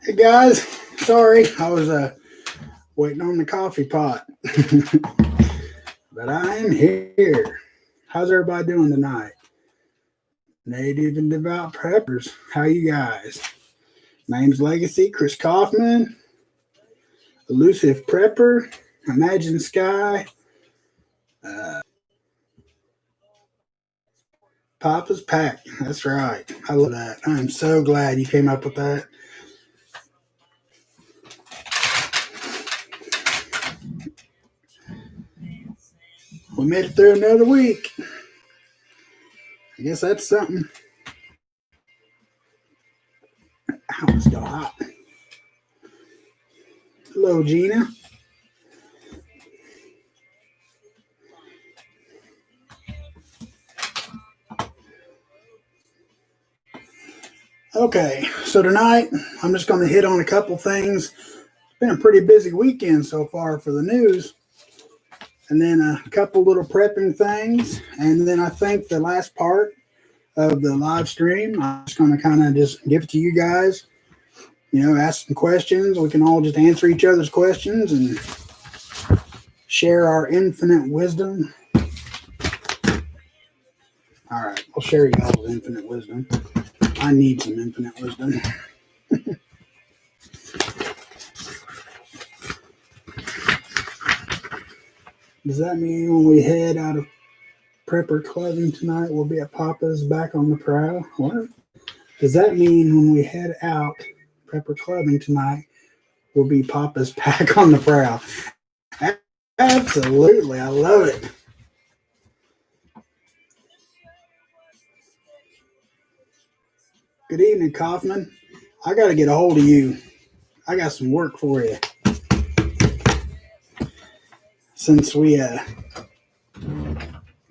Hey guys, sorry, I was waiting on the coffee pot, but I am here. How's everybody doing tonight? Native and devout preppers, how you guys? Name's Legacy, Chris Kaufman, elusive prepper, Imagine Sky, uh, Papa's Pack. That's right. I love that. I'm so glad you came up with that. We made it through another week. I guess that's something. Ow, it's still hot. Hello, Gina. Okay, so tonight I'm just going to hit on a couple things. It's been a pretty busy weekend so far for the news, and then a couple little prepping things, and then I think the last part of the live stream, I'm just going to kind of just give it to you guys. Ask some questions. We can all just answer each other's questions and share our infinite wisdom. All right, I'll share y'all's infinite wisdom. I need some infinite wisdom. Does that mean when we head out of prepper clothing tonight, we'll be at Poppas back on the prowl? What? Does that mean when we head out prepper clubbing tonight, we'll be Poppas back on the prowl? Absolutely. I love it. Good evening, Kaufman. I got to get a hold of you. I got some work for you. Since we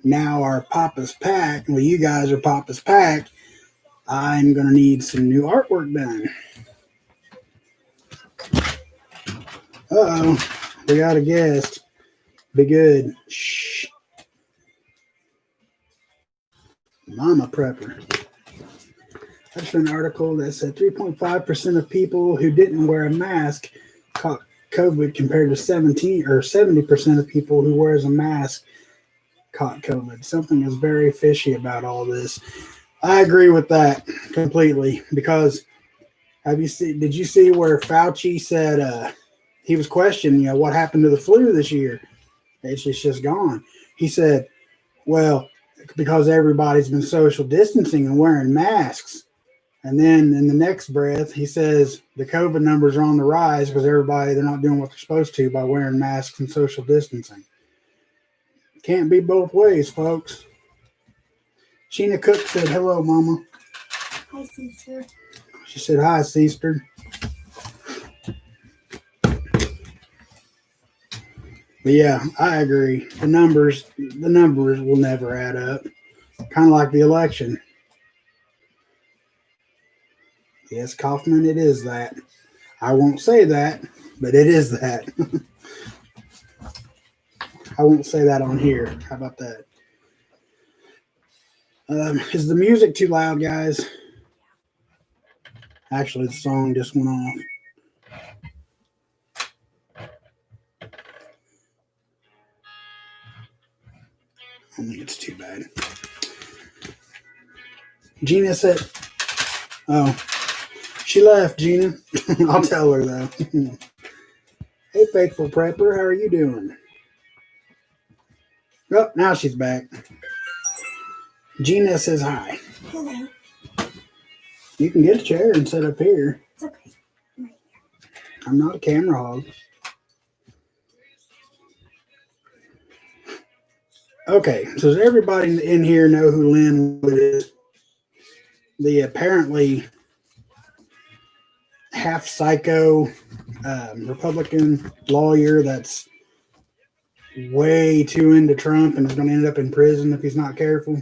now are Poppas Pack, well, you guys are Poppas Pack, I'm going to need some new artwork done. Uh-oh. We got a guest. Be good. Shh. Mama Prepper. I just read an article that said 3.5% of people who didn't wear a mask caught COVID compared to 70% of people who wears a mask caught COVID. Something is very fishy about all this. I agree with that completely because did you see where Fauci said he was questioned, what happened to the flu this year? It's just gone. He said, well, because everybody's been social distancing and wearing masks. And then in the next breath, he says the COVID numbers are on the rise because they're not doing what they're supposed to by wearing masks and social distancing. Can't be both ways, folks. Sheena Cook said, hello, Mama. Hi, sister. She said, hi, sister. But yeah, I agree. The numbers will never add up. Kind of like the election. Yes, Kaufman, it is that. I won't say that, but it is that. I won't say that on here. How about that? Is the music too loud, guys? Actually, the song just went off. I don't think it's too bad. Gina said, oh, she left, Gina. I'll tell her, though. Hey, faithful prepper, how are you doing? Oh, now she's back. Gina says hi. Hello. You can get a chair and sit up here. It's okay. I'm not a camera hog. Okay, so does everybody in here know who Lynn Wood is? The apparently half psycho Republican lawyer that's way too into Trump and is going to end up in prison if he's not careful.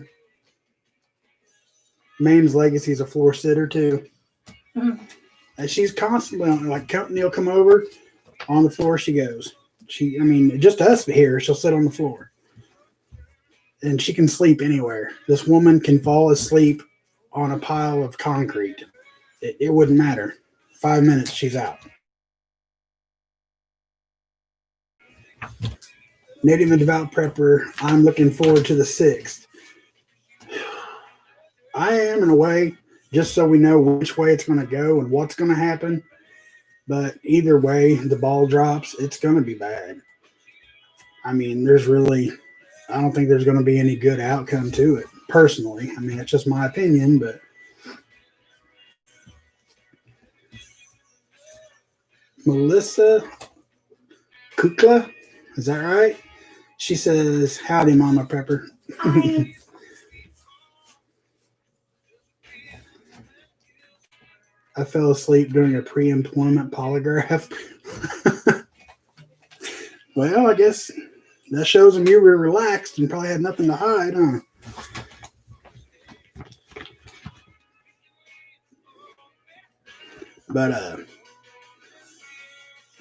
Maine's Legacy is a floor sitter too. Mm-hmm. And she's constantly like company will come over, on the floor she goes. Just us here, she'll sit on the floor. And she can sleep anywhere. This woman can fall asleep on a pile of concrete. It wouldn't matter. 5 minutes, she's out. Native and Devout Prepper, I'm looking forward to the 6th. I am, in a way, just so we know which way it's going to go and what's going to happen. But either way, the ball drops, it's going to be bad. I mean, I don't think there's going to be any good outcome to it, personally. I mean, it's just my opinion, but Melissa Kukla, is that right? She says, howdy, Mama Prepper. Hi. I fell asleep during a pre-employment polygraph. Well, I guess that shows them you were relaxed and probably had nothing to hide, huh? But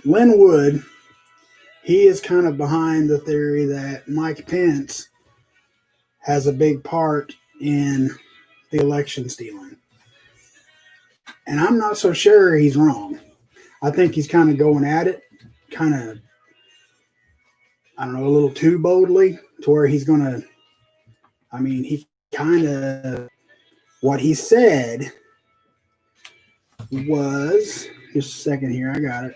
Lynn Wood, he is kind of behind the theory that Mike Pence has a big part in the election stealing. And I'm not so sure he's wrong. I think he's kind of going at it, kind of, I don't know, a little too boldly to where he's going to, I mean, he kind of, what he said was, just a second here, I got it.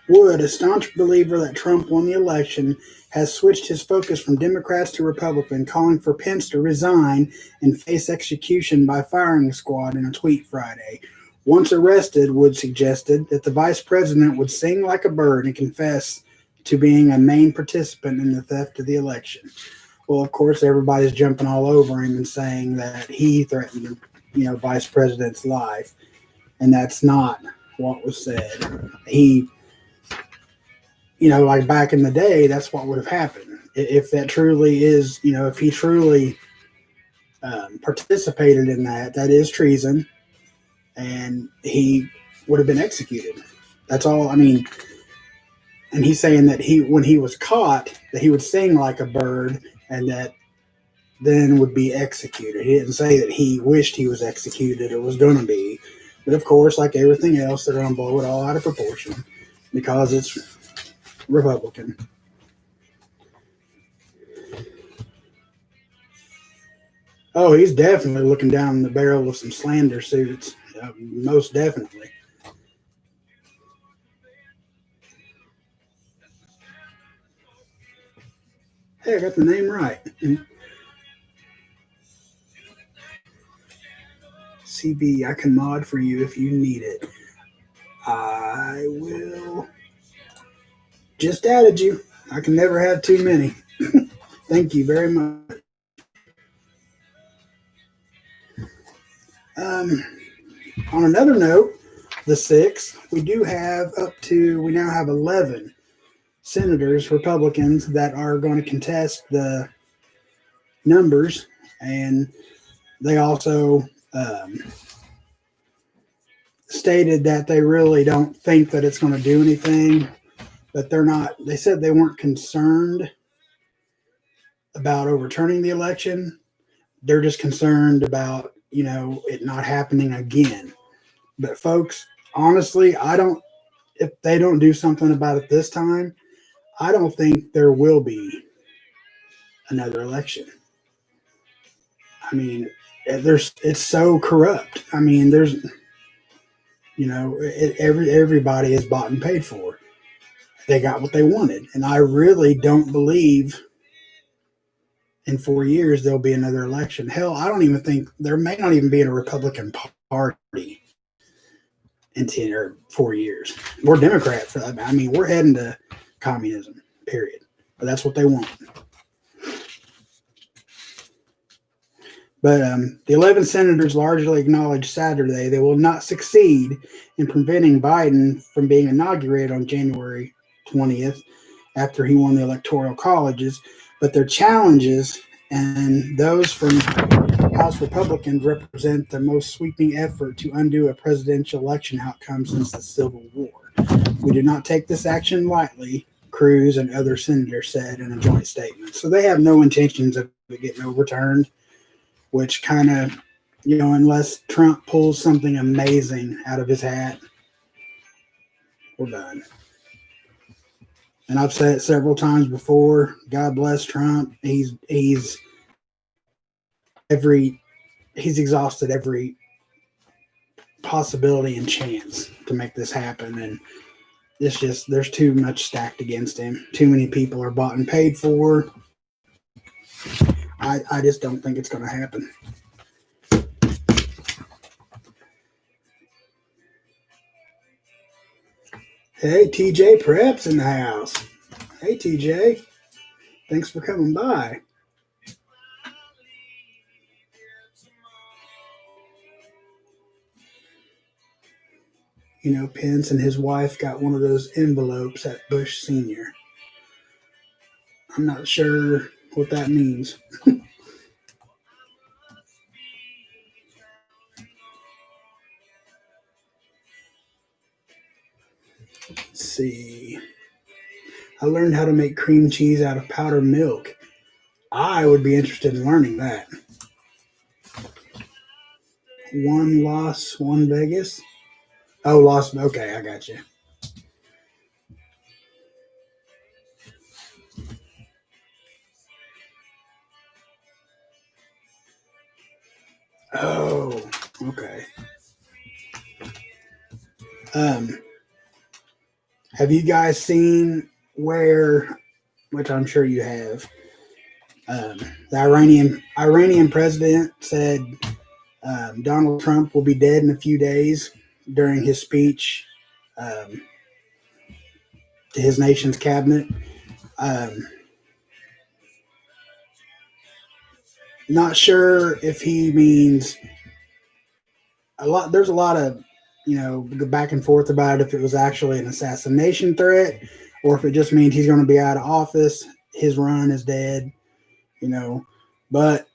Wood, a staunch believer that Trump won the election, has switched his focus from Democrats to Republican, calling for Pence to resign and face execution by firing squad in a tweet Friday. Once arrested, Wood suggested that the vice president would sing like a bird and confess to being a main participant in the theft of the election. Well, of course, everybody's jumping all over him and saying that he threatened, vice president's life, and that's not what was said. He, like back in the day, that's what would have happened. If that truly is, if he truly participated in that, that is treason, and he would have been executed. That's all. I mean, and he's saying that when he was caught, that he would sing like a bird and that then would be executed. He didn't say that he wished he was executed or was going to be. But of course, like everything else, they're going to blow it all out of proportion because it's Republican. Oh, he's definitely looking down the barrel of some slander suits. Most definitely. Hey, I got the name right. CB, I can mod for you if you need it. I will. Just added you. I can never have too many. Thank you very much. On another note, the 6th, we now have 11 senators, Republicans, that are going to contest the numbers, and they also stated that they really don't think that it's going to do anything, but they said they weren't concerned about overturning the election. They're just concerned about, it not happening again. But folks, honestly, if they don't do something about it this time, I don't think there will be another election. I mean, it's so corrupt. I mean, everybody is bought and paid for. They got what they wanted. And I really don't believe in 4 years there'll be another election. Hell, I don't even think there may not even be a Republican Party in 10 or 4 years. We're Democrat for that. I mean, we're heading to communism, period. But that's what they want. But the 11 senators largely acknowledged Saturday they will not succeed in preventing Biden from being inaugurated on January 20th after he won the electoral colleges. But their challenges and those from House Republicans represent the most sweeping effort to undo a presidential election outcome since the Civil War. We do not take this action lightly, Cruz and other senators said in a joint statement. So they have no intentions of it getting overturned, which kind of, unless Trump pulls something amazing out of his hat, we're done. And I've said it several times before. God bless Trump. He's exhausted every possibility and chance to make this happen, and it's just there's too much stacked against him. Too many people are bought and paid for. I just don't think it's going to happen. Hey, TJ Prep's in the house. Hey, TJ. Thanks for coming by. Pence and his wife got one of those envelopes at Bush Sr. I'm not sure what that means. Let's see. I learned how to make cream cheese out of powdered milk. I would be interested in learning that. One Las, one Vegas. Oh, Las. Okay, I got you. Oh, okay. Have you guys seen where, which I'm sure you have, the Iranian president said Donald Trump will be dead in a few days during his speech to his nation's cabinet. Not sure if he means a lot. There's a lot of go back and forth about it, if it was actually an assassination threat or if it just means he's going to be out of office. His run is dead, But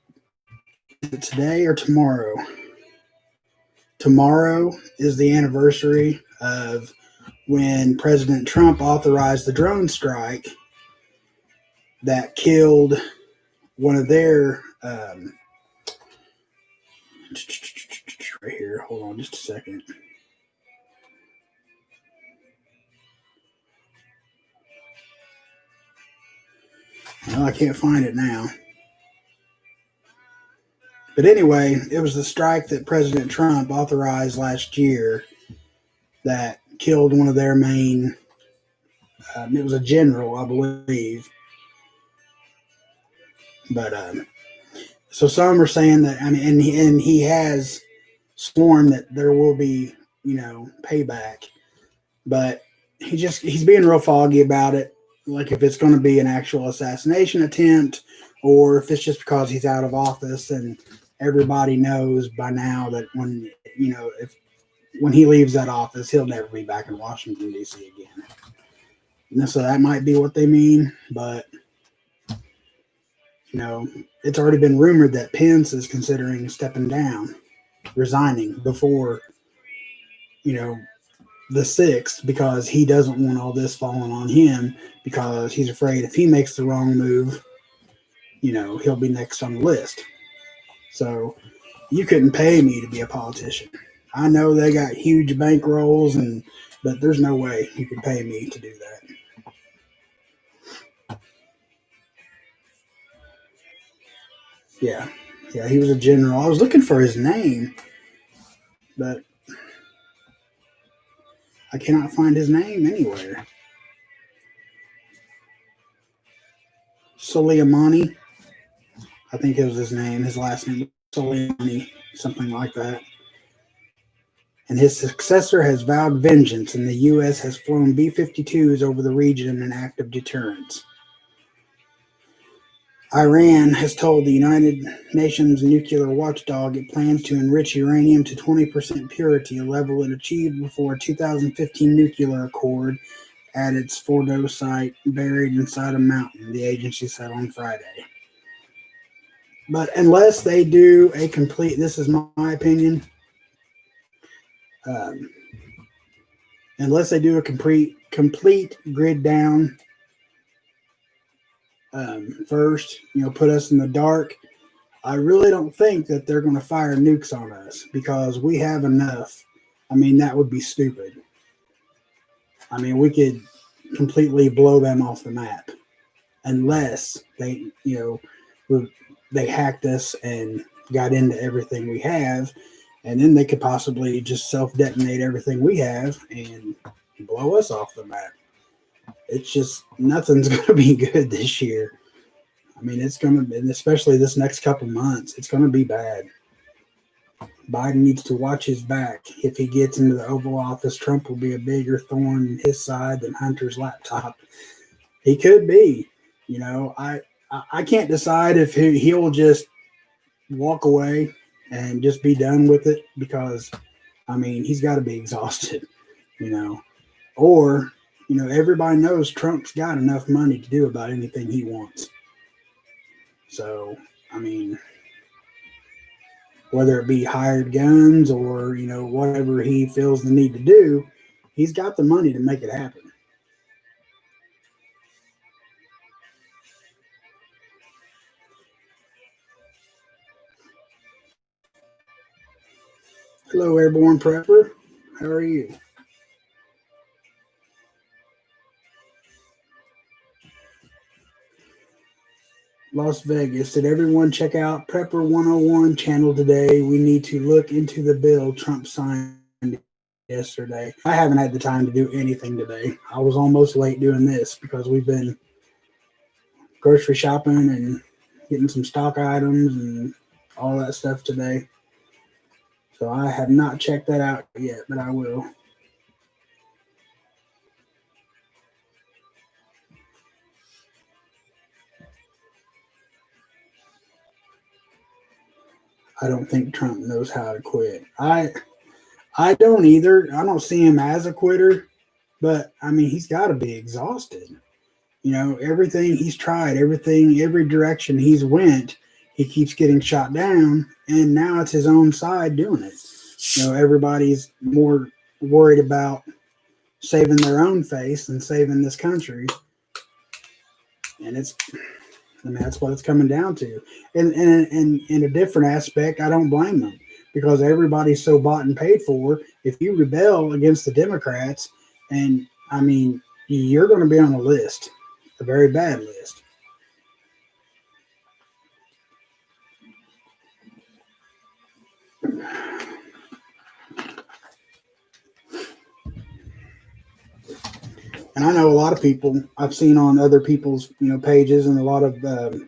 today or tomorrow? Tomorrow is the anniversary of when President Trump authorized the drone strike that killed one of their right here. Hold on just a second. Well, I can't find it now. But anyway, it was the strike that President Trump authorized last year that killed one of their main, it was a general, I believe. But so some are saying that, and he has sworn that there will be, payback. But he's being real foggy about it. Like if it's going to be an actual assassination attempt or if it's just because he's out of office and everybody knows by now that when he leaves that office, he'll never be back in Washington, D.C. again. And so that might be what they mean, but it's already been rumored that Pence is considering stepping down, resigning before, the 6th, because he doesn't want all this falling on him, because he's afraid if he makes the wrong move, he'll be next on the list. So you couldn't pay me to be a politician. I know they got huge bankrolls, but there's no way you could pay me to do that. Yeah, he was a general. I was looking for his name, but I cannot find his name anywhere. Soleimani, I think it was his name. His last name, Soleimani, something like that. And his successor has vowed vengeance, and the U.S. has flown B-52s over the region in an act of deterrence. Iran has told the United Nations nuclear watchdog it plans to enrich uranium to 20% purity, a level it achieved before a 2015 nuclear accord at its Fordo site buried inside a mountain, the agency said on Friday. But unless they do a complete, this is my opinion, unless they do a complete grid down first, put us in the dark. I really don't think that they're going to fire nukes on us because we have enough. I mean, that would be stupid. I mean, we could completely blow them off the map unless they hacked us and got into everything we have, and then they could possibly just self-detonate everything we have and blow us off the map. It's just nothing's going to be good this year. I mean, it's going to, and especially this next couple months, it's going to be bad. Biden needs to watch his back. If he gets into the Oval Office, Trump will be a bigger thorn in his side than Hunter's laptop. He could be. I can't decide if he'll just walk away and just be done with it because, I mean, he's got to be exhausted, Or, everybody knows Trump's got enough money to do about anything he wants. So, I mean, whether it be hired guns or, whatever he feels the need to do, he's got the money to make it happen. Hello, Airborne Prepper. How are you? Las Vegas. Did everyone check out Prepper 101 channel today? We need to look into the bill Trump signed yesterday. I haven't had the time to do anything today. I was almost late doing this because we've been grocery shopping and getting some stock items and all that stuff today. So I have not checked that out yet, but I will. I don't think Trump knows how to quit. I don't either. I don't see him as a quitter, but I mean, he's got to be exhausted. Everything he's tried, every direction he's went, he keeps getting shot down, and now it's his own side doing it. Everybody's more worried about saving their own face than saving this country, and that's what it's coming down to. And in a different aspect, I don't blame them because everybody's so bought and paid for. If you rebel against the Democrats, and I mean, you're going to be on a list, a very bad list. And I know a lot of people I've seen on other people's pages and a lot of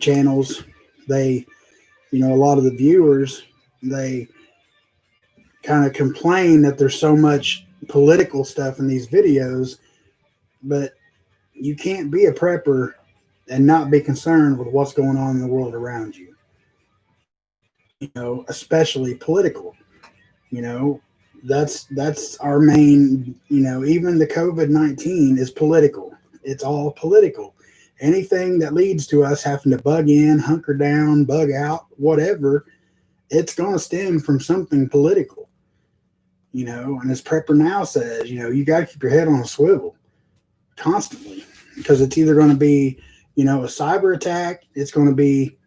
channels. They, a lot of the viewers, they kind of complain that there's so much political stuff in these videos, but you can't be a prepper and not be concerned with what's going on in the world around you. Especially political. That's our main, even the COVID-19 is political. It's all political. Anything that leads to us having to bug in, hunker down, bug out, whatever, it's going to stem from something political. And as Prepper Now says, you got to keep your head on a swivel constantly because it's either going to be, a cyber attack. It's going to be,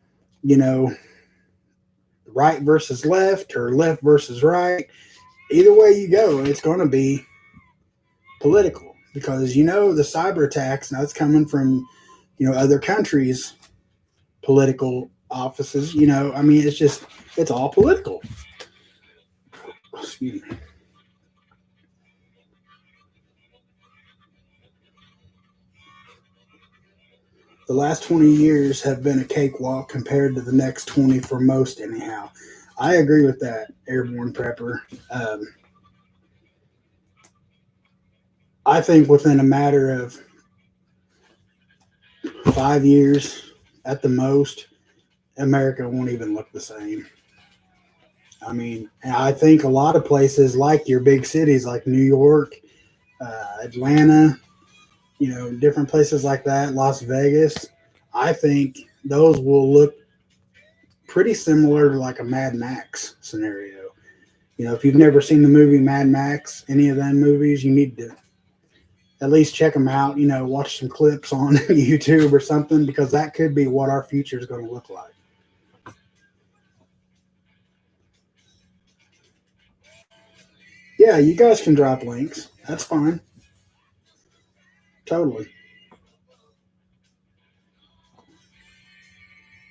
right versus left or left versus right. Either way you go, it's going to be political because, the cyber attacks, now it's coming from, other countries' political offices, I mean, it's all political. Excuse me. The last 20 years have been a cakewalk compared to the next 20 for most anyhow. I agree with that, Airborne Prepper. I think within a matter of 5 years at the most, America won't even look the same. I mean, I think a lot of places like your big cities like New York, Atlanta, different places like that, Las Vegas, I think those will look pretty similar to like a Mad Max scenario. If you've never seen the movie Mad Max, any of them movies, you need to at least check them out. Watch some clips on YouTube or something, because that could be what our future is going to look like. Yeah, you guys can drop links. That's fine. Totally.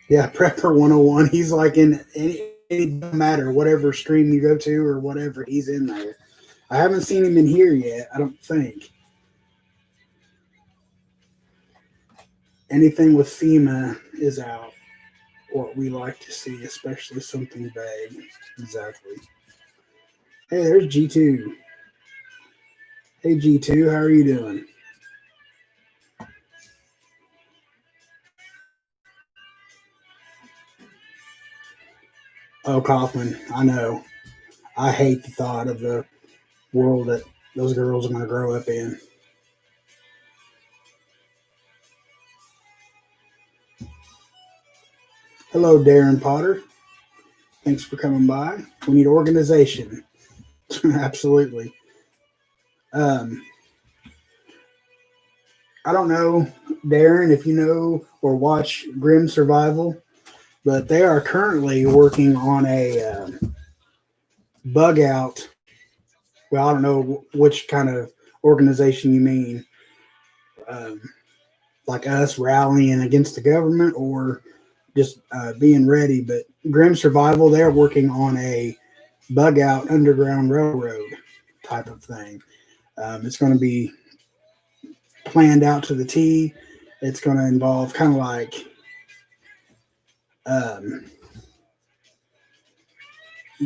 Yeah, Prepper 101. He's like in any matter, whatever stream you go to or whatever, he's in there. I haven't seen him in here yet, I don't think. Anything with FEMA is out. What we like to see, especially something vague. Exactly. Hey, there's G2. Hey, G2, how are you doing? Oh, Kaufman, I know. I hate the thought of the world that those girls are going to grow up in. Hello, Darren Potter. Thanks for coming by. We need organization. Absolutely. I don't know, Darren, if you know or watch Grim Survival, but they are currently working on a bug out. Well, I don't know which kind of organization you mean. Um, like us rallying against the government, or just being ready. But Grim Survival, they're working on a bug out underground railroad type of thing. It's going to be planned out to the T. It's going to involve kind of like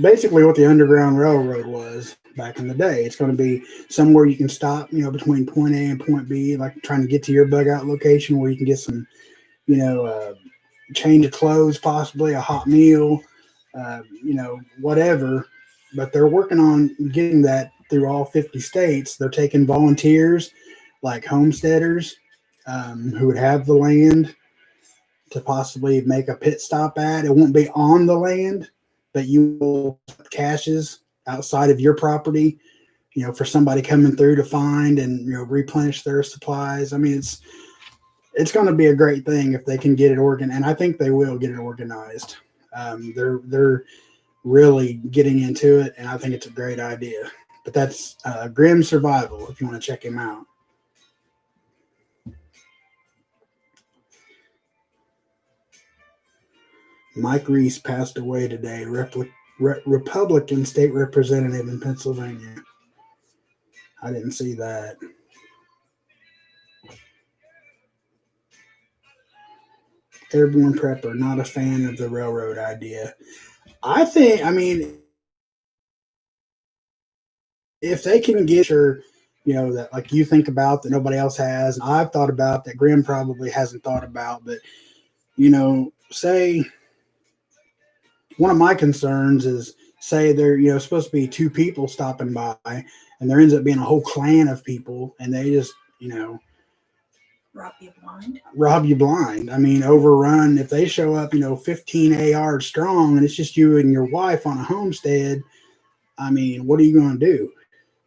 basically what the Underground Railroad was back in the day. It's going to be somewhere you can stop, between point A and point B, like trying to get to your bug out location where you can get some, change of clothes, possibly a hot meal, whatever. But they're working on getting that through all 50 states. They're taking volunteers like homesteaders who would have the land to possibly make a pit stop at. It won't be on the land, but you will have caches outside of your property, for somebody coming through to find and, replenish their supplies. I mean, it's going to be a great thing if they can get it organized, and I think they will get it organized. They're really getting into it, and I think it's a great idea. But that's Grim Survival if you want to check him out. Mike Reese passed away today, Republican state representative in Pennsylvania. I didn't see that. Airborne Prepper, not a fan of the railroad idea. I mean, if they can get your, that like you think about that nobody else has, and I've thought about that Grim probably hasn't thought about, but, say one of my concerns is, say there, supposed to be two people stopping by, and there ends up being a whole clan of people, and they just, rob you blind. I mean, overrun. If they show up, 15 AR strong, and it's just you and your wife on a homestead, I mean, what are you going to do?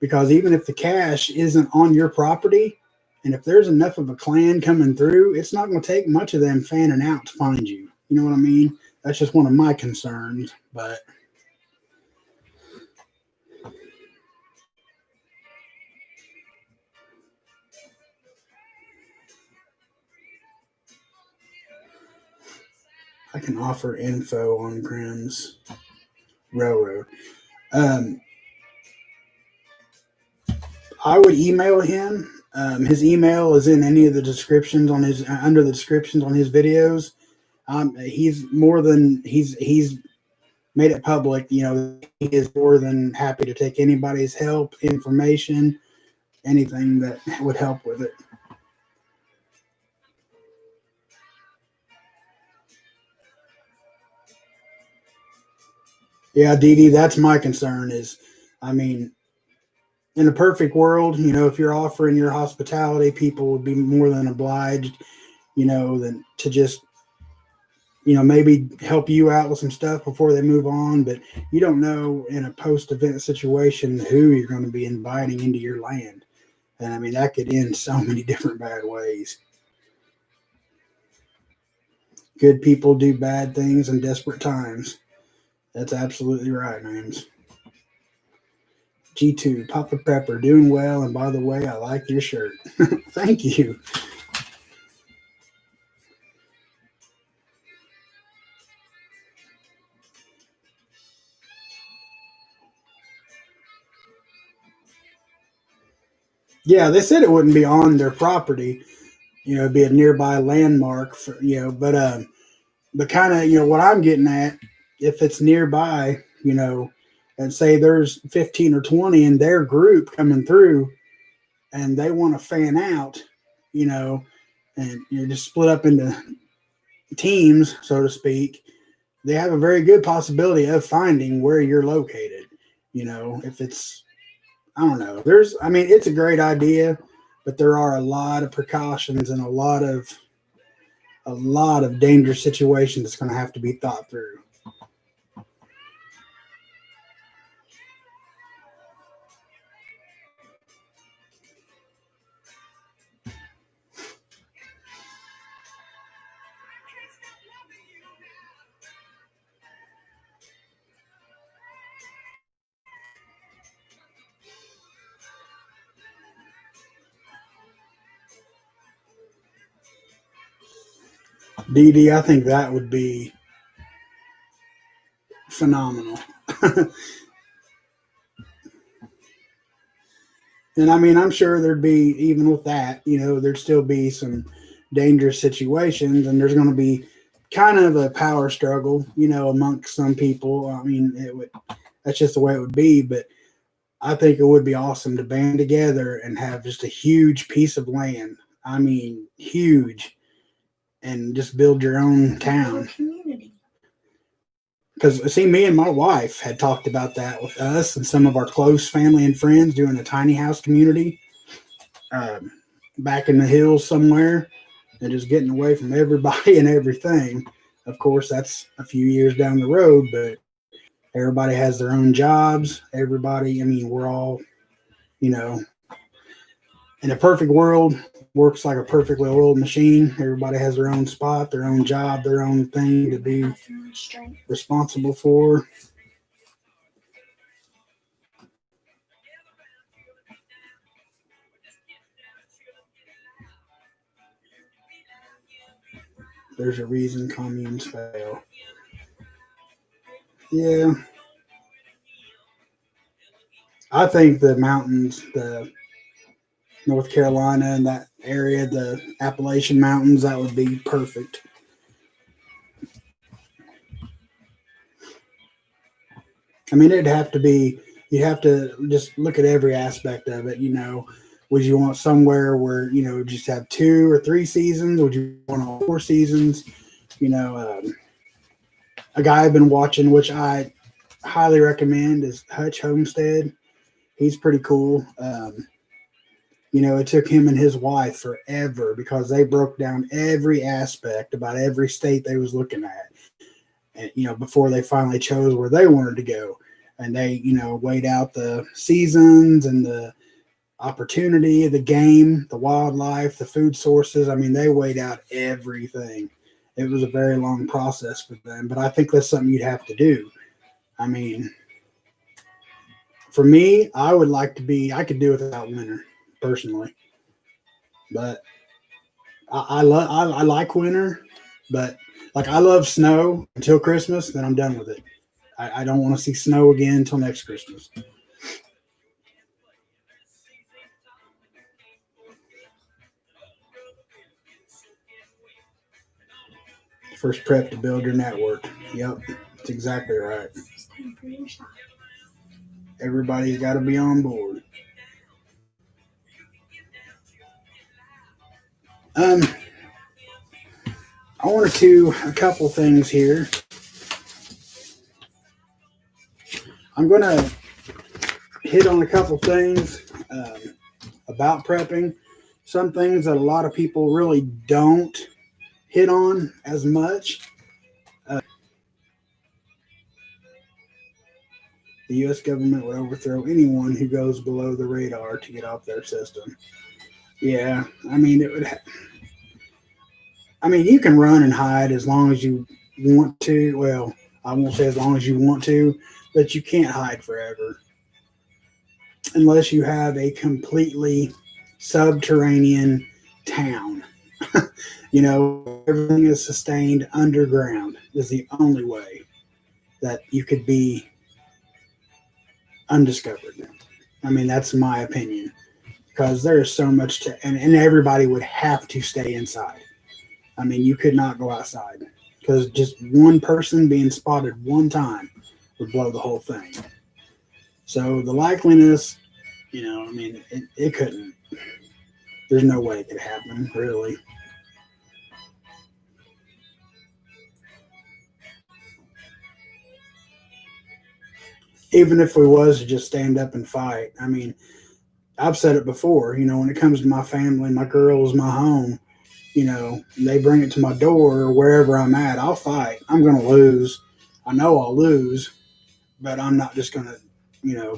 Because even if the cash isn't on your property, and if there's enough of a clan coming through, it's not going to take much of them fanning out to find you. You know what I mean? That's just one of my concerns, but I can offer info on Grimm's Railroad. I would email him. His email is in any of the descriptions on his under the descriptions on his videos. He's made it public. He is more than happy to take anybody's help, information, anything that would help with it. Yeah, Dee Dee, that's my concern is, I mean, in a perfect world, if you're offering your hospitality, people would be more than obliged, than to just maybe help you out with some stuff before they move on. But you don't know in a post-event situation who you're going to be inviting into your land. And I mean, that could end so many different bad ways. Good people do bad things in desperate times. That's absolutely right, names. G2, Papa Pepper, doing well. And by the way, I like your shirt. Thank you. Yeah, they said it wouldn't be on their property. It'd be a nearby landmark for, but kind of, what I'm getting at, if it's nearby, and say there's 15 or 20 in their group coming through and they want to fan out, you know, and just split up into teams, so to speak, they have a very good possibility of finding where you're located. If it's, I don't know, I mean, it's a great idea, but there are a lot of precautions and a lot of dangerous situations that's going to have to be thought through. DD, I think that would be phenomenal. And I mean, I'm sure there'd be, even with that, there'd still be some dangerous situations, and there's going to be kind of a power struggle, amongst some people. I mean, that's just the way it would be. But I think it would be awesome to band together and have just a huge piece of land. I mean, huge, and just build your own town. Community. Because, see, me and my wife had talked about that with us and some of our close family and friends doing a tiny house community back in the hills somewhere and just getting away from everybody and everything. Of course, that's a few years down the road, but everybody has their own jobs. Everybody, I mean, we're all, in a perfect world, works like a perfectly oiled machine. Everybody has their own spot, their own job, their own thing to be responsible for. There's a reason communes fail. Yeah. I think the mountains, the North Carolina and that area, the Appalachian Mountains, that would be perfect. I mean, you'd have to just look at every aspect of it. Would you want somewhere where, just have 2 or 3 seasons? Would you want all 4 seasons? A guy I've been watching, which I highly recommend, is Hutch Homestead. He's pretty cool. It took him and his wife forever because they broke down every aspect about every state they was looking at. And, before they finally chose where they wanted to go. And they, weighed out the seasons and the opportunity, the game, the wildlife, the food sources. I mean, they weighed out everything. It was a very long process for them, but I think that's something you'd have to do. I mean, for me, I could do without winter personally, but I like winter, but like I love snow until Christmas, then I'm done with it. I don't want to see snow again until next Christmas. First prep to build your network. Yep, that's exactly right. Everybody's got to be on board. I wanted to a couple things here. I'm going to hit on a couple things about prepping. Some things that a lot of people really don't hit on as much. The U.S. government would overthrow anyone who goes below the radar to get off their system. Yeah, I mean, it would. I mean, you can run and hide as long as you want to. Well, I won't say as long as you want to, but you can't hide forever unless you have a completely subterranean town. Everything is sustained underground is the only way that you could be undiscovered. I mean, that's my opinion because there is so much and everybody would have to stay inside. I mean, you could not go outside because just one person being spotted one time would blow the whole thing. So the likeliness, I mean, it couldn't. There's no way it could happen, really. Even if we was to just stand up and fight. I mean, I've said it before, when it comes to my family, my girls, my home, they bring it to my door or wherever I'm at, I'll fight. I'm going to lose. I know I'll lose, but I'm not just going to,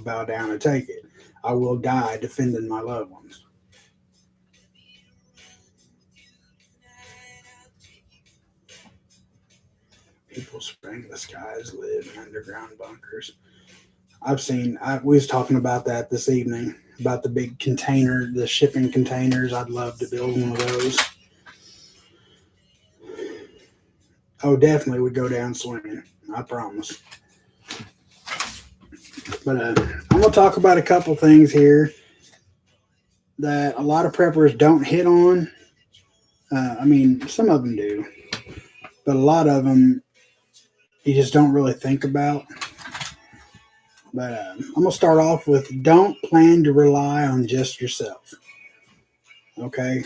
bow down and take it. I will die defending my loved ones. People spraying the skies live in underground bunkers. We was talking about that this evening, about the big container, the shipping containers. I'd love to build one of those. Oh, definitely would go down swinging. I promise. But I'm going to talk about a couple things here that a lot of preppers don't hit on. I mean, some of them do, but a lot of them you just don't really think about. But I'm going to start off with don't plan to rely on just yourself. Okay?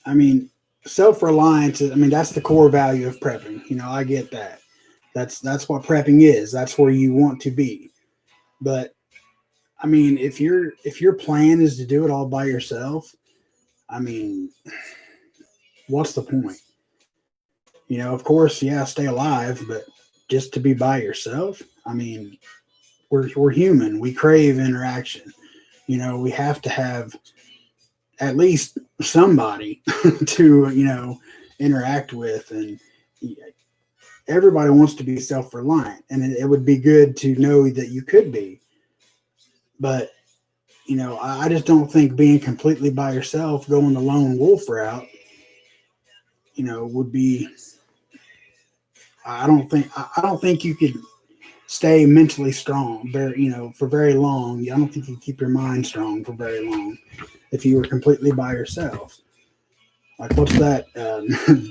I mean, self-reliance, that's the core value of prepping. I get that. That's what prepping is. That's where you want to be. But I mean, if your plan is to do it all by yourself, I mean, what's the point? Of course, yeah, stay alive, but just to be by yourself, I mean, we're human. We crave interaction. We have to have at least somebody to, interact with. And everybody wants to be self-reliant, and it would be good to know that you could be. But, I just don't think being completely by yourself, going the lone wolf route, would be, I don't think you could stay mentally strong for very long. I don't think you keep your mind strong for very long if you were completely by yourself. Like, what's that?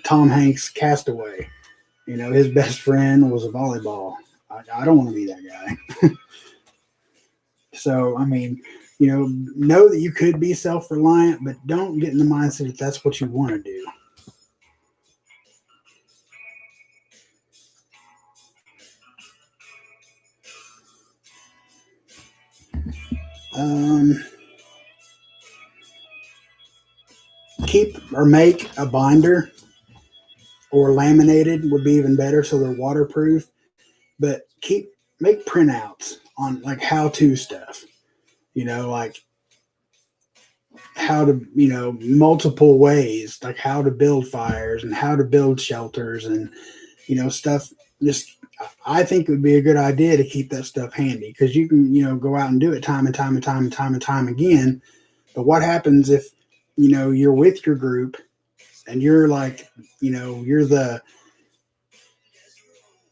Tom Hanks' Castaway. His best friend was a volleyball. I don't want to be that guy. So, I mean, know that you could be self-reliant, but don't get in the mindset that that's what you want to do. Keep or make a binder, or laminated would be even better, so they're waterproof. But make printouts on like how-to stuff. Like how to, multiple ways, like how to build fires and how to build shelters and, stuff. Just, I think it would be a good idea to keep that stuff handy because you can, go out and do it time and time and time and time and time again. But what happens if, you're with your group and you're like, you're the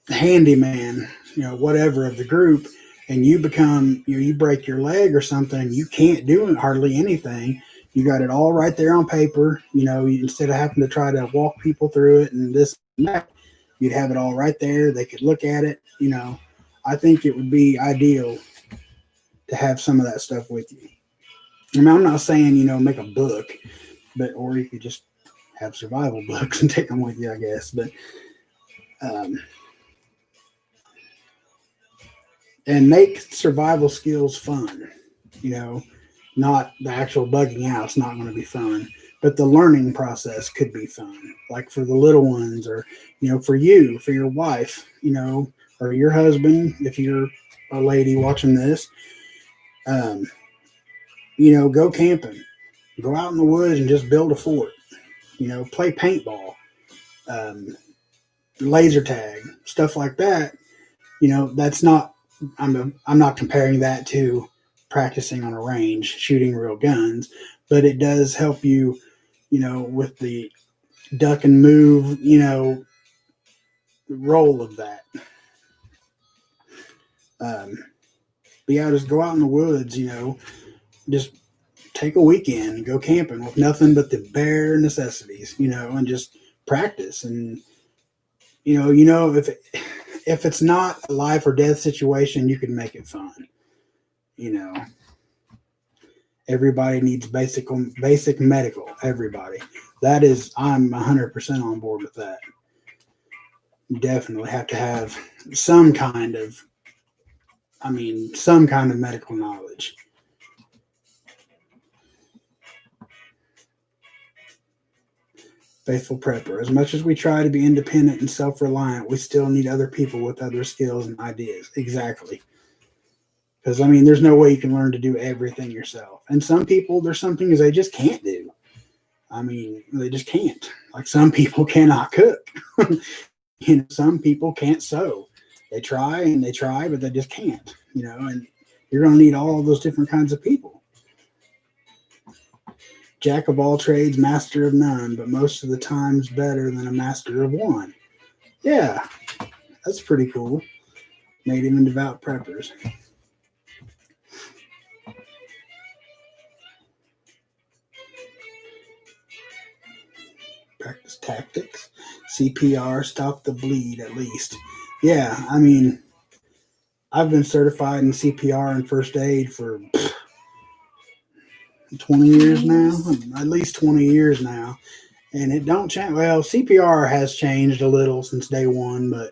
handyman, whatever of the group, and you become, you break your leg or something, and you can't do hardly anything. You got it all right there on paper. Instead of having to try to walk people through it and this and that, you'd have it all right there. They could look at it. I think it would be ideal to have some of that stuff with you. I mean, I'm not saying, make a book, or you could just have survival books and take them with you, I guess. But, and make survival skills fun, not the actual bugging out. It's not going to be fun, but the learning process could be fun. Like for the little ones, or, for you, for your wife, or your husband, if you're a lady watching this, um, go camping, go out in the woods and just build a fort. Play paintball, um, laser tag, stuff like that. That's not. I'm not comparing that to practicing on a range, shooting real guns, but it does help you. With the duck and move, role of that. But yeah, just go out in the woods. Just take a weekend and go camping with nothing but the bare necessities. And just practice. And if it's not a life or death situation, you can make it fun. You know, everybody needs basic medical. Everybody. I'm 100% on board with that. You definitely have to have some kind of medical knowledge. Faithful prepper. As much as we try to be independent and self-reliant, we still need other people with other skills and ideas. Exactly. Because, there's no way you can learn to do everything yourself. And some people, there's some things they just can't do. They just can't. Like some people cannot cook. Some people can't sew. They try, but they just can't. And you're going to need all of those different kinds of people. Jack of all trades, master of none, but most of the times better than a master of one. Yeah, that's pretty cool. Native and devout preppers. Practice tactics. CPR, stop the bleed at least. Yeah, I've been certified in CPR and first aid for 20 years now, at least 20 years now. And it don't change. Well, CPR has changed a little since day one, but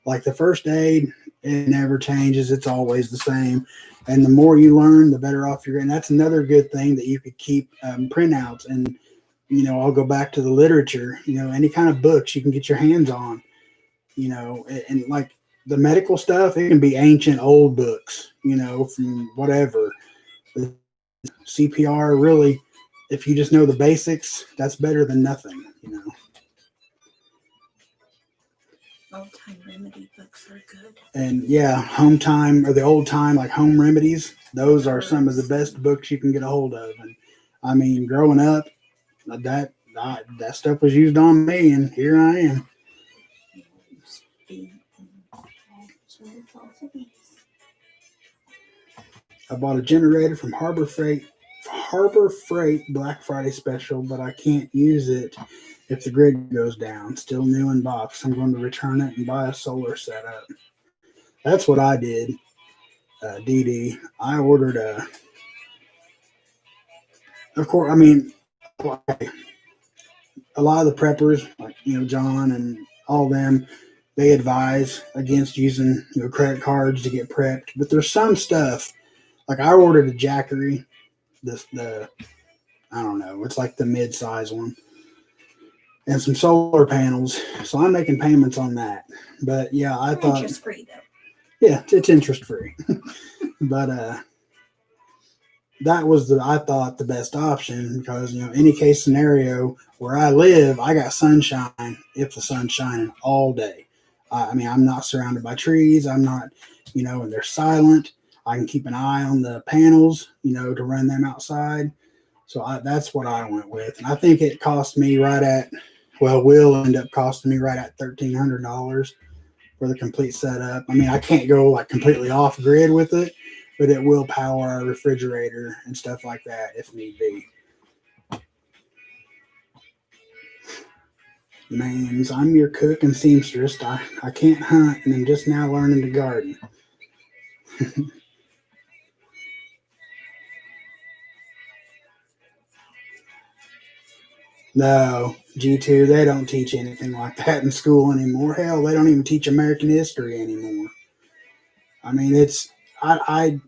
like the first aid, it never changes. It's always the same. And the more you learn, the better off you're. And that's another good thing that you could keep printouts. And, I'll go back to the literature, any kind of books you can get your hands on, and like the medical stuff, it can be ancient old books, from whatever. The CPR really, if you just know the basics, that's better than nothing, Old time remedy books are good. And yeah, home time or the old time, like home remedies, those are some of the best books you can get a hold of. And growing up, that stuff was used on me, and here I am. I bought a generator from Harbor Freight Black Friday special, but I can't use it if the grid goes down. Still new in box. I'm going to return it and buy a solar setup. That's what I did, Dee Dee. I ordered of course, a lot of the preppers, like, John and all them, they advise against using, credit cards to get prepped. But there's some stuff, like I ordered a Jackery, I don't know, it's like the mid-size one, and some solar panels. So I'm making payments on that. But yeah, I thought interest free though. Yeah, it's interest free. But that was I thought the best option because any case scenario where I live, I got sunshine if the sun's shining all day. I'm not surrounded by trees. I'm not, and they're silent. I can keep an eye on the panels, to run them outside. So that's what I went with, and I think it cost me will end up costing me right at $1,300 for the complete setup. I can't go like completely off grid with it, but it will power our refrigerator and stuff like that if need be. Names. I'm your cook and seamstress. I can't hunt and I'm just now learning to garden. No, G2, they don't teach anything like that in school anymore. Hell, they don't even teach American history anymore. It's I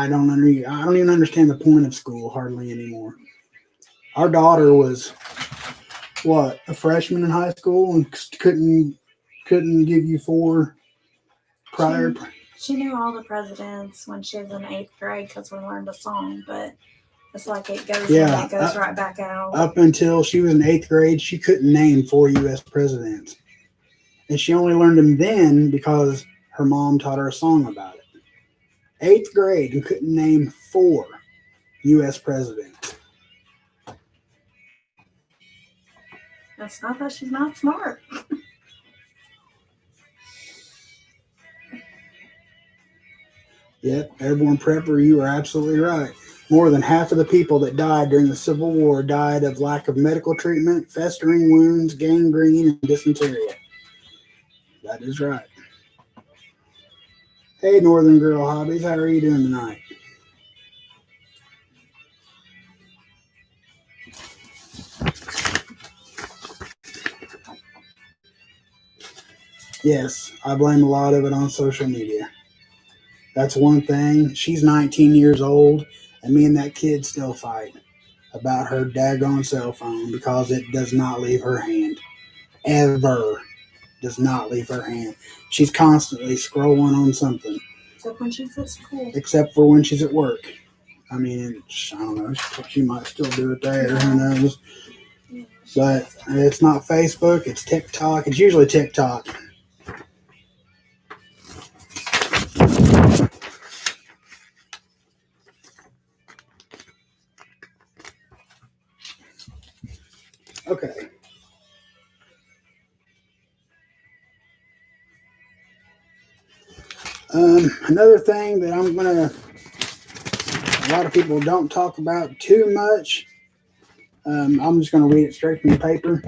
don't even understand the point of school hardly anymore. Our daughter was a freshman in high school and couldn't give you 4 prior. She knew all the presidents when she was in 8th grade because we learned a song, but it's like it goes in, it goes right back out. Up until she was in 8th grade, she couldn't name 4 U.S. presidents. And she only learned them then because her mom taught her a song about it. 8th grade and couldn't name 4 U.S. presidents. That's not that she's not smart. Yep, Airborne Prepper, you are absolutely right. More than half of the people that died during the Civil War died of lack of medical treatment, festering wounds, gangrene, and dysentery. That is right. Hey, Northern Girl Hobbies, how are you doing tonight? Yes, I blame a lot of it on social media. That's one thing. She's 19 years old, and me and that kid still fight about her daggone cell phone because it does not leave her hand. Ever does not leave her hand. She's constantly scrolling on something. Except when she's at school. Except for when she's at work. I mean, I don't know. She might still do it there. Who knows? But it's not Facebook. It's TikTok. It's usually TikTok. Okay. Another thing that a lot of people don't talk about too much. I'm just going to read it straight from the paper.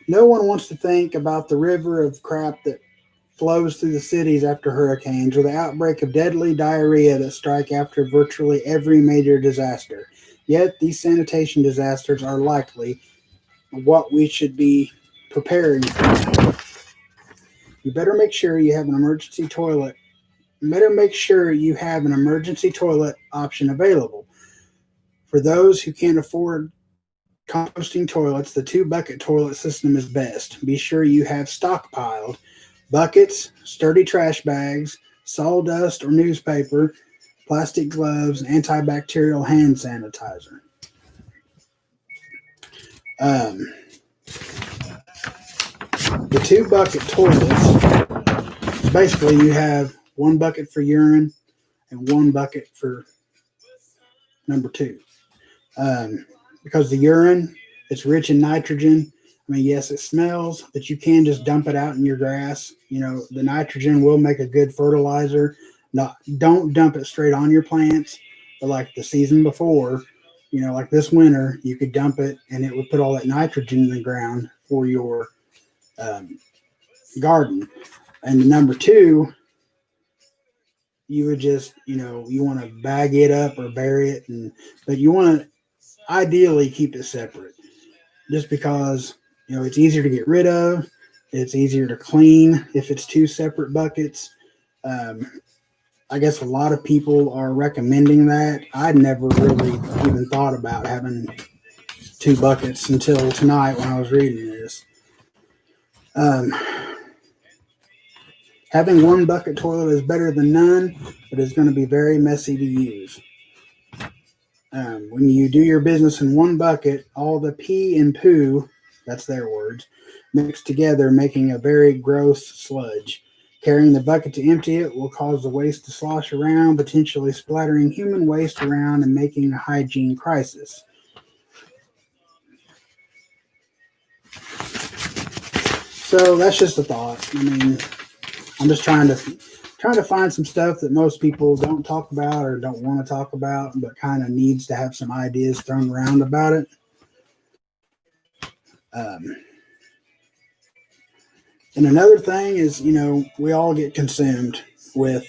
No one wants to think about the river of crap that flows through the cities after hurricanes, or the outbreak of deadly diarrhea that strike after virtually every major disaster. Yet these sanitation disasters are likely what we should be preparing for. You better make sure you have an emergency toilet. Better make sure you have an emergency toilet option available. For those who can't afford composting toilets, the 2-bucket toilet system is best. Be sure you have stockpiled buckets, sturdy trash bags, sawdust or newspaper, plastic gloves, and antibacterial hand sanitizer. The 2-bucket toilets, basically you have 1 bucket for urine and 1 bucket for number 2. Because the urine, it's rich in nitrogen. I mean, yes, it smells, but you can just dump it out in your grass. You know, the nitrogen will make a good fertilizer. Don't dump it straight on your plants, but like the season before, you know, like this winter, you could dump it and it would put all that nitrogen in the ground for your garden. And number 2, you would just, you know, you want to bag it up or bury it, but you want to ideally keep it separate, just because, you know, it's easier to get rid of, it's easier to clean if it's 2 separate buckets. I guess a lot of people are recommending that. I'd never really even thought about having 2 buckets until tonight when I was reading this. Having 1 bucket toilet is better than none, but it's going to be very messy to use. When you do your business in 1 bucket, all the pee and poo, that's their words, mix together, making a very gross sludge. Carrying the bucket to empty it will cause the waste to slosh around, potentially splattering human waste around and making a hygiene crisis. So that's just a thought. I mean, I'm just trying to find some stuff that most people don't talk about or don't want to talk about, but kind of needs to have some ideas thrown around about it. And another thing is, you know, we all get consumed with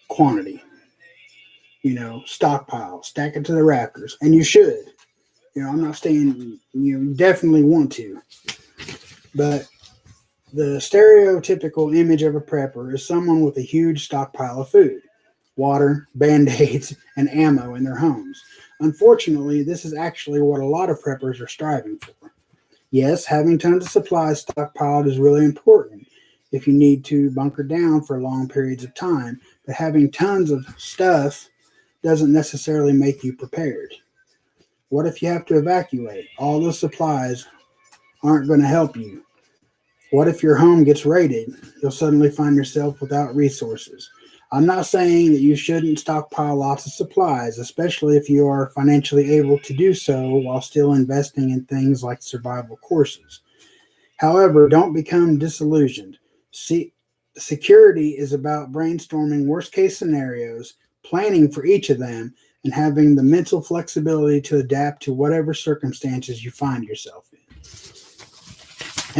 quantity. You know, stockpile, stack it to the rafters, and you should. You know, I'm not saying you definitely want to, but the stereotypical image of a prepper is someone with a huge stockpile of food, water, Band-Aids, and ammo in their homes. Unfortunately, this is actually what a lot of preppers are striving for. Yes, having tons of supplies stockpiled is really important. if you need to bunker down for long periods of time. But having tons of stuff doesn't necessarily make you prepared. What if you have to evacuate? All those supplies aren't going to help you. What if your home gets raided? You'll suddenly find yourself without resources. I'm not saying that you shouldn't stockpile lots of supplies, especially if you are financially able to do so while still investing in things like survival courses. However, don't become disillusioned. See, security is about brainstorming worst case scenarios, planning for each of them, and having the mental flexibility to adapt to whatever circumstances you find yourself in.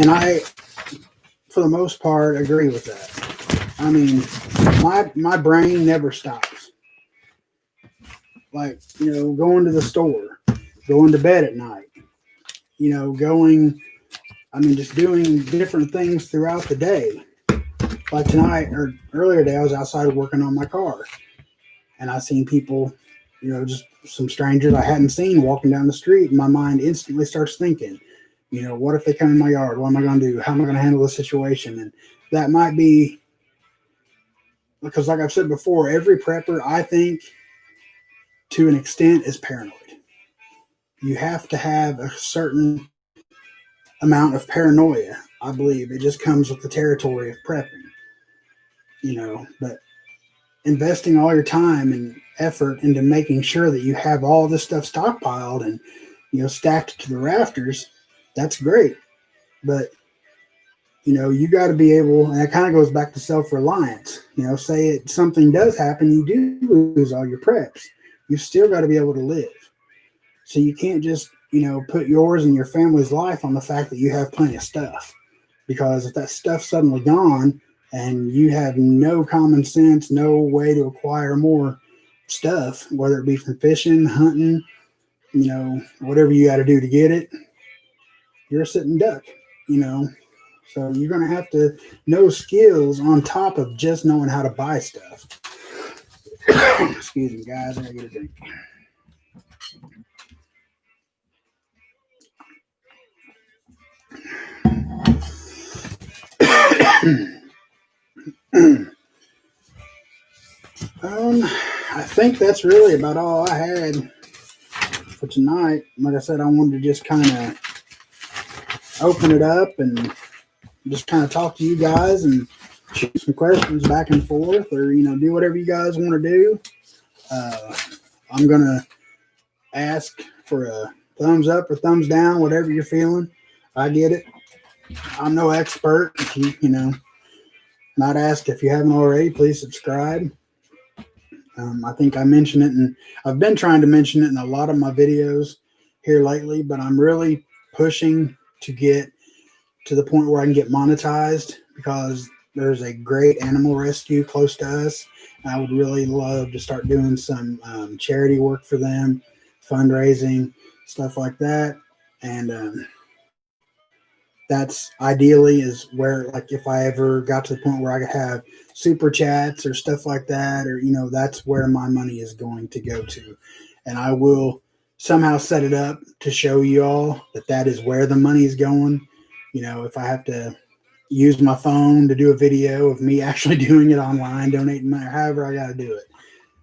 And I, for the most part, agree with that. I mean, my brain never stops. Like, going to the store, going to bed at night, just doing different things throughout the day. Like tonight or earlier today, I was outside working on my car, and I seen people, just some strangers I hadn't seen walking down the street, and my mind instantly starts thinking, what if they come in my yard? What am I going to do? How am I going to handle the situation? And that might be because, like I've said before, every prepper, I think, to an extent, is paranoid. You have to have a certain amount of paranoia. I believe it just comes with the territory of prepping, but investing all your time and effort into making sure that you have all this stuff stockpiled and stacked to the rafters, that's great. But you got to be able, and it kind of goes back to self-reliance. Say something does happen, you do lose all your preps, you still got to be able to live. So you can't just put yours and your family's life on the fact that you have plenty of stuff, because if that stuff's suddenly gone and you have no common sense, no way to acquire more stuff, whether it be from fishing, hunting, whatever you got to do to get it, you're a sitting duck, So you're going to have to know skills on top of just knowing how to buy stuff. Excuse me, guys. I gotta get a drink. I think that's really about all I had for tonight. Like I said, I wanted to just kind of open it up and just kind of talk to you guys and shoot some questions back and forth, or do whatever you guys want to do. I'm gonna ask for a thumbs up or thumbs down, whatever you're feeling. I get it. I'm no expert. If you not asked, if you haven't already, please subscribe. I think I mentioned it, and I've been trying to mention it in a lot of my videos here lately, but I'm really pushing to get to the point where I can get monetized, because there's a great animal rescue close to us. I would really love to start doing some charity work for them, fundraising, stuff like that. And that's ideally is where, like, if I ever got to the point where I could have super chats or stuff like that, or, that's where my money is going to go to. And I will somehow set it up to show you all that that is where the money is going. If I have to use my phone to do a video of me actually doing it online, donating money, however I got to do it.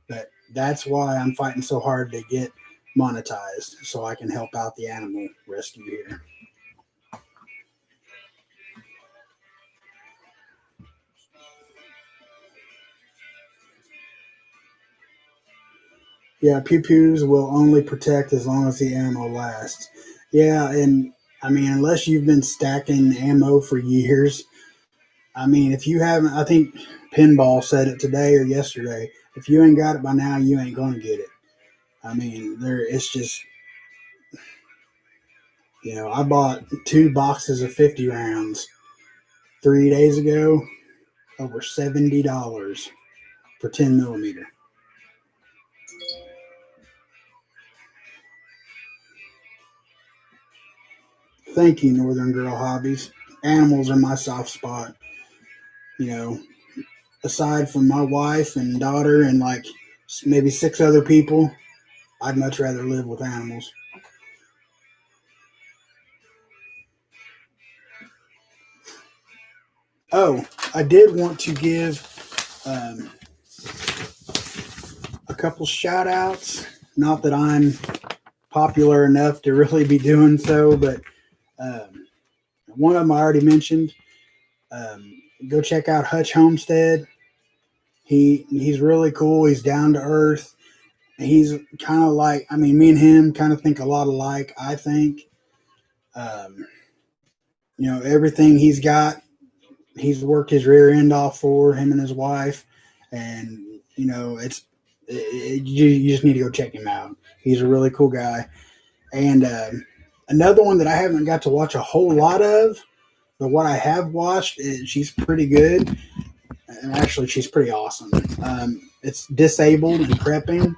But that's why I'm fighting so hard to get monetized, so I can help out the animal rescue here. Yeah, pew-pews will only protect as long as the ammo lasts. Yeah, and I mean, unless you've been stacking ammo for years, I mean, if you haven't, I think Pinball said it today or yesterday, if you ain't got it by now, you ain't going to get it. I mean, it's just, I bought 2 boxes of 50 rounds 3 days ago, over $70 for 10 millimeter. Thank you, Northern Girl Hobbies. Animals are my soft spot. Aside from my wife and daughter and like maybe 6 other people, I'd much rather live with animals. Oh, I did want to give a couple shout outs. Not that I'm popular enough to really be doing so, but one of them I already mentioned. Go check out Hutch Homestead. He's really cool. He's down to earth. He's kind of like, I mean, me and him kind of think a lot alike, I think. Um, everything he's got, he's worked his rear end off for him and his wife. And, you just need to go check him out. He's a really cool guy. And another one that I haven't got to watch a whole lot of, but what I have watched, she's pretty good. And actually, she's pretty awesome. It's Disabled and Prepping.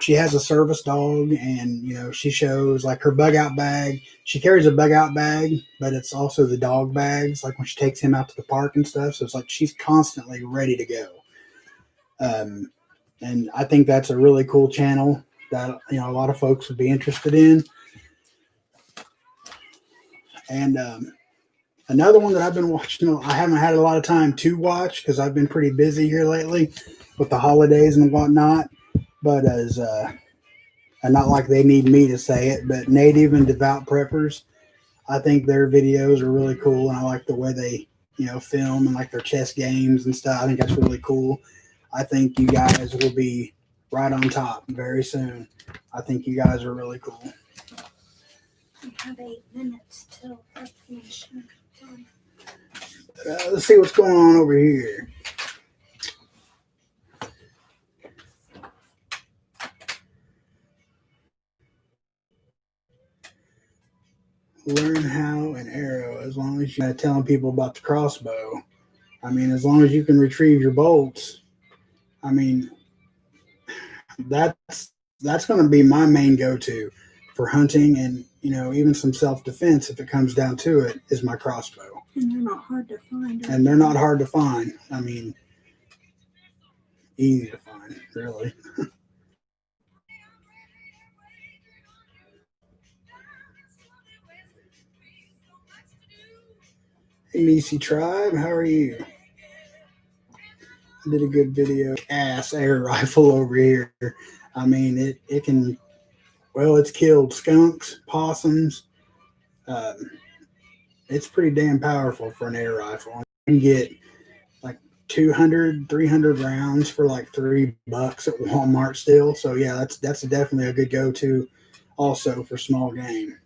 She has a service dog, and she shows like her bug out bag. She carries a bug out bag, but it's also the dog bags, like when she takes him out to the park and stuff. So it's like she's constantly ready to go. And I think that's a really cool channel that a lot of folks would be interested in. And another one that I've been watching, I haven't had a lot of time to watch because I've been pretty busy here lately with the holidays and whatnot. But and not like they need me to say it, but Native and Devout Preppers, I think their videos are really cool, and I like the way they, film and like their chess games and stuff. I think that's really cool. I think you guys will be right on top very soon. I think you guys are really cool. We have 8 minutes till preparation. Let's see what's going on over here. Learn how an arrow, as long as you're telling people about the crossbow. I mean, as long as you can retrieve your bolts, I mean, that's going to be my main go-to for hunting, and even some self-defense if it comes down to it, is my crossbow. And they're not hard to find. And they're not hard to find. I mean, easy to find, really. Hey, Nisi Tribe, how are you? I did a good video. Ass air rifle over here. I mean, it can, well, it's killed skunks, possums. It's pretty damn powerful for an air rifle. You can get like 200, 300 rounds for like $3 at Walmart still. So yeah, that's definitely a good go-to also for small game.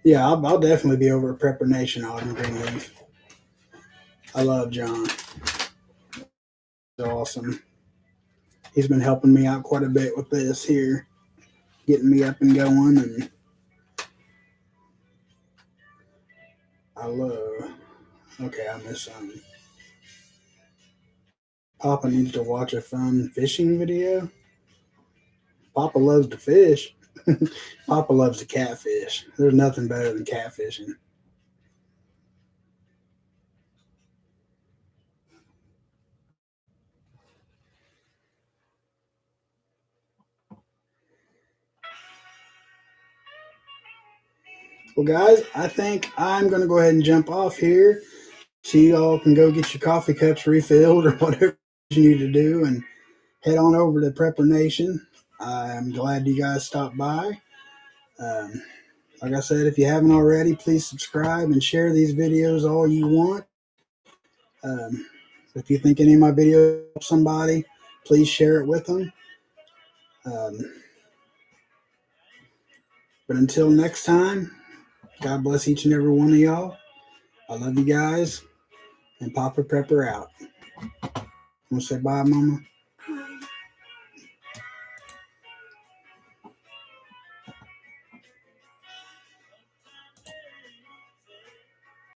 Yeah, I'll definitely be over at Prepper Nation Autumn Greenleaf. I love John. He's awesome. He's been helping me out quite a bit with this here, getting me up and going, and I love. Okay, I missed something. Papa needs to watch a fun fishing video. Papa loves to fish. Papa loves to catfish. There's nothing better than catfishing. Well, guys, I think I'm going to go ahead and jump off here so you all can go get your coffee cups refilled or whatever you need to do and head on over to Prepper Nation. I'm glad you guys stopped by. Like I said, if you haven't already, please subscribe and share these videos all you want. If you think any of my videos help somebody, please share it with them. But until next time, God bless each and every one of y'all. I love you guys. And Papa Prepper out. Want to say bye, Mama?